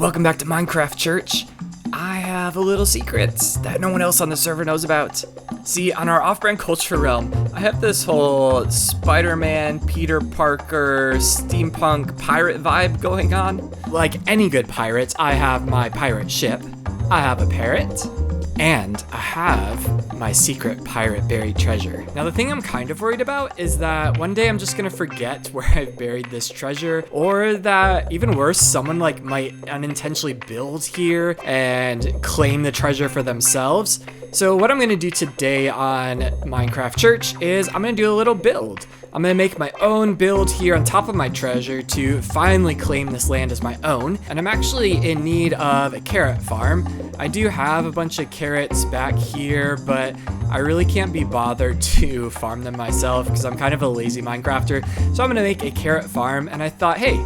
Welcome back to Minecraft Church. I have a little secret that no one else on the server knows about. See, on our off-brand culture realm, I have this whole Spider-Man, Peter Parker, steampunk pirate vibe going on. Like any good pirate, I have my pirate ship, I have a parrot, and I have my secret pirate buried treasure. Now the thing I'm kind of worried about is that one day I'm just gonna forget where I've buried this treasure, or that, even worse, someone might unintentionally build here and claim the treasure for themselves. So what I'm gonna do today on Minecraft Church is I'm gonna do a little build. I'm gonna make my own build here on top of my treasure to finally claim this land as my own. And I'm actually in need of a carrot farm. I do have a bunch of carrots back here, but I really can't be bothered to farm them myself because I'm kind of a lazy Minecrafter. So I'm gonna make a carrot farm, and I thought, hey,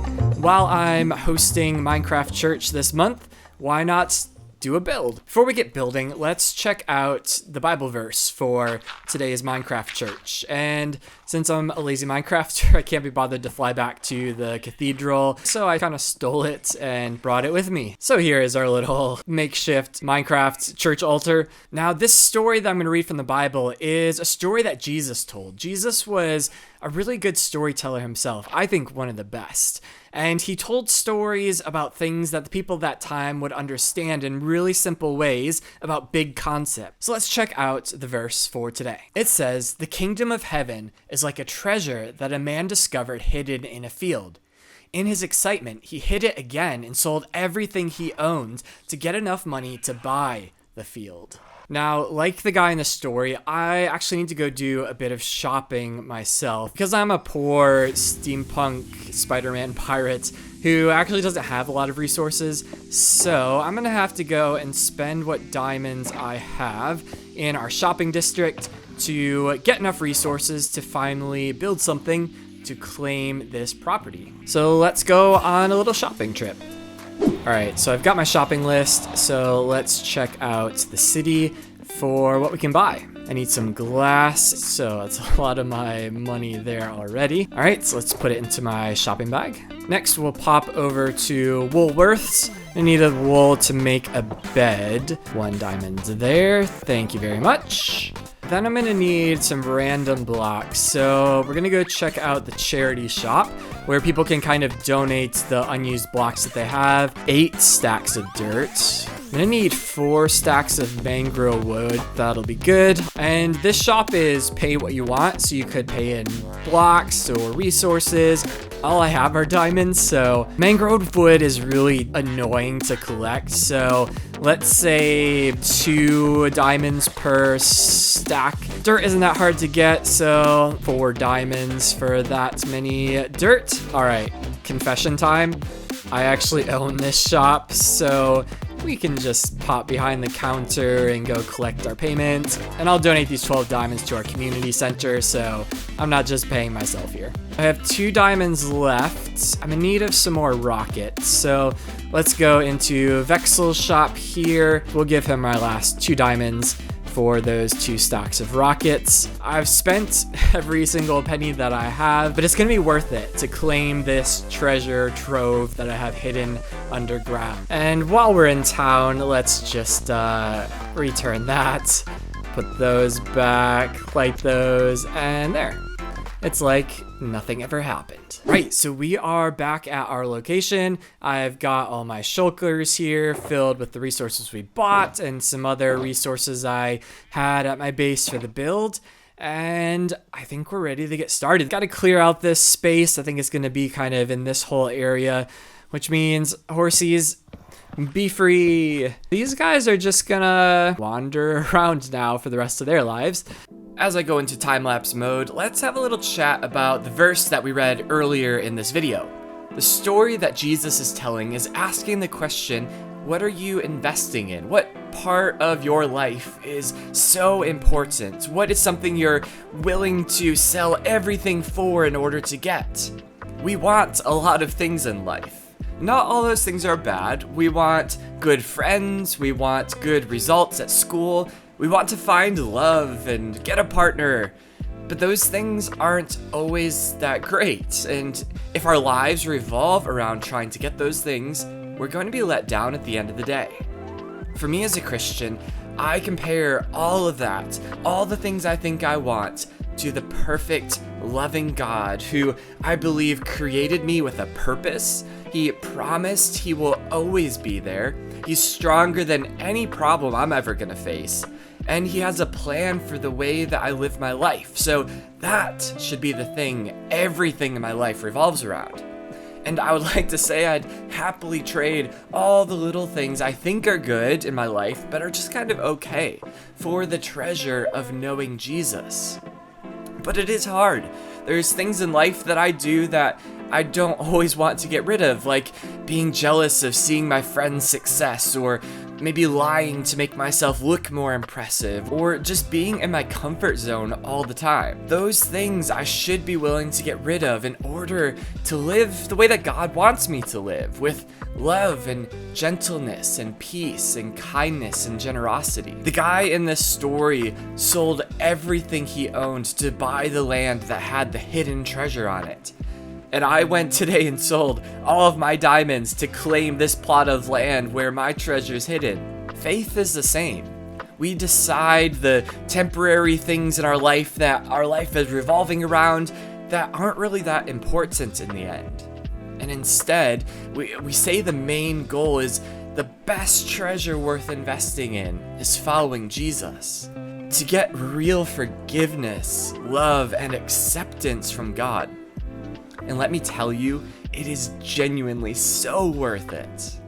while I'm hosting Minecraft Church this month, why not do a build? Before we get building, let's check out the Bible verse for today's Minecraft Church. And since I'm a lazy Minecrafter, I can't be bothered to fly back to the cathedral, so I kind of stole it and brought it with me. So here is our little makeshift Minecraft church altar. Now this story that I'm going to read from the Bible is a story that Jesus told. Jesus was a really good storyteller himself. I think one of the best. And he told stories about things that the people of that time would understand in really simple ways about big concepts. So let's check out the verse for today. It says, "The kingdom of heaven is like a treasure that a man discovered hidden in a field. In his excitement, he hid it again and sold everything he owned to get enough money to buy the field." Now, like the guy in the story, I actually need to go do a bit of shopping myself because I'm a poor steampunk Spider-Man pirate who actually doesn't have a lot of resources. So I'm gonna have to go and spend what diamonds I have in our shopping district to get enough resources to finally build something to claim this property. So let's go on a little shopping trip. Alright, so I've got my shopping list, so let's check out the city for what we can buy. I need some glass, so that's a lot of my money there already. Alright, so let's put it into my shopping bag. Next, we'll pop over to Woolworths. I need a wool to make a bed. 1 diamond there, thank you very much. Then I'm gonna need some random blocks, so we're gonna go check out the charity shop where people can kind of donate the unused blocks that they have. 8 stacks of dirt. I'm gonna need 4 stacks of mangrove wood. That'll be good. And this shop is pay what you want, so you could pay in blocks or resources. All I have are diamonds, so mangrove wood is really annoying to collect. So let's say 2 diamonds per stack. Dirt isn't that hard to get, so 4 diamonds for that many dirt. All right, confession time. I actually own this shop, so we can just pop behind the counter and go collect our payment. And I'll donate these 12 diamonds to our community center, so I'm not just paying myself here. I have 2 diamonds left. I'm in need of some more rockets, so let's go into Vexel's shop here. We'll give him our last 2 diamonds for those 2 stacks of rockets. I've spent every single penny that I have, but it's gonna be worth it to claim this treasure trove that I have hidden underground. And while we're in town, let's just return that. Put those back, light those, and there. It's like nothing ever happened. Right, so we are back at our location. I've got all my shulkers here filled with the resources we bought and some other resources I had at my base for the build. And I think we're ready to get started. Got to clear out this space. I think it's going to be kind of in this whole area, which means horsies, be free. These guys are just gonna wander around now for the rest of their lives. As I go into time-lapse mode, let's have a little chat about the verse that we read earlier in this video. The story that Jesus is telling is asking the question, what are you investing in? What part of your life is so important? What is something you're willing to sell everything for in order to get? We want a lot of things in life. Not all those things are bad. We want good friends, we want good results at school, we want to find love and get a partner. But those things aren't always that great. And if our lives revolve around trying to get those things, we're going to be let down at the end of the day. For me as a Christian, I compare all of that, all the things I think I want, to the perfect, loving God who I believe created me with a purpose. He promised he will always be there. He's stronger than any problem I'm ever gonna face. And he has a plan for the way that I live my life. So that should be the thing everything in my life revolves around. And I would like to say I'd happily trade all the little things I think are good in my life, but are just kind of okay, for the treasure of knowing Jesus. But it is hard. There's things in life that I do that I don't always want to get rid of, like being jealous of seeing my friend's success, or maybe lying to make myself look more impressive, or just being in my comfort zone all the time. Those things I should be willing to get rid of in order to live the way that God wants me to live, with love and gentleness and peace and kindness and generosity. The guy in this story sold everything he owned to buy the land that had the hidden treasure on it. And I went today and sold all of my diamonds to claim this plot of land where my treasure's hidden. Faith is the same. We decide the temporary things in our life that our life is revolving around that aren't really that important in the end. And instead, we say the main goal is the best treasure worth investing in is following Jesus. To get real forgiveness, love, and acceptance from God. And let me tell you, it is genuinely so worth it.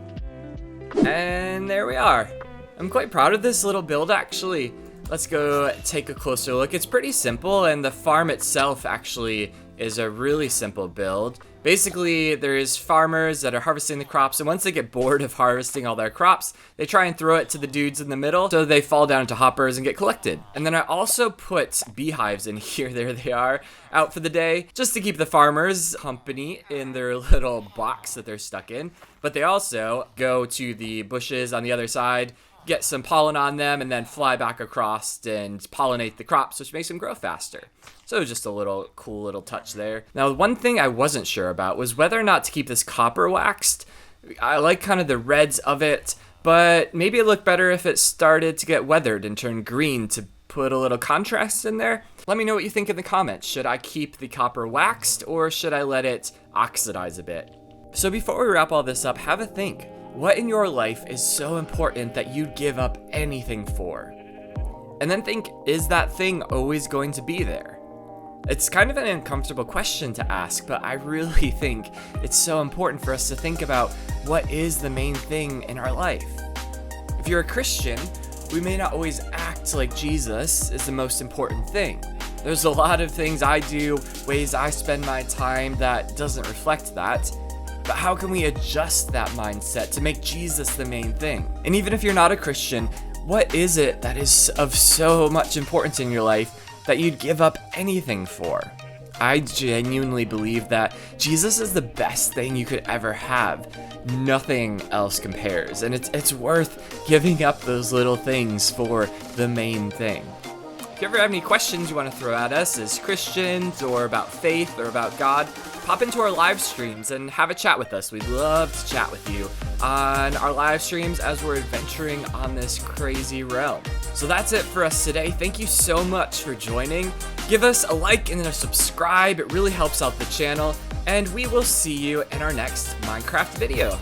And there we are. I'm quite proud of this little build, actually. Let's go take a closer look. It's pretty simple, and the farm itself actually is a really simple build. Basically, there's farmers that are harvesting the crops, and once they get bored of harvesting all their crops, they try and throw it to the dudes in the middle, so they fall down into hoppers and get collected. And then I also put beehives in here, there they are, out for the day, just to keep the farmers company in their little box that they're stuck in. But they also go to the bushes on the other side, get some pollen on them, and then fly back across and pollinate the crops, which makes them grow faster. So just a little cool little touch there. Now, one thing I wasn't sure about was whether or not to keep this copper waxed. I like kind of the reds of it, but maybe it looked better if it started to get weathered and turn green to put a little contrast in there. Let me know what you think in the comments. Should I keep the copper waxed, or should I let it oxidize a bit? So before we wrap all this up, have a think. What in your life is so important that you'd give up anything for? And then think, is that thing always going to be there? It's kind of an uncomfortable question to ask, but I really think it's so important for us to think about what is the main thing in our life. If you're a Christian, we may not always act like Jesus is the most important thing. There's a lot of things I do, ways I spend my time that doesn't reflect that. But how can we adjust that mindset to make Jesus the main thing? And even if you're not a Christian, what is it that is of so much importance in your life that you'd give up anything for? I genuinely believe that Jesus is the best thing you could ever have. Nothing else compares, and it's worth giving up those little things for the main thing. If you ever have any questions you want to throw at us as Christians, or about faith, or about God, pop into our live streams and have a chat with us. We'd love to chat with you on our live streams as we're adventuring on this crazy realm. So that's it for us today. Thank you so much for joining. Give us a like and a subscribe. It really helps out the channel. And we will see you in our next Minecraft video.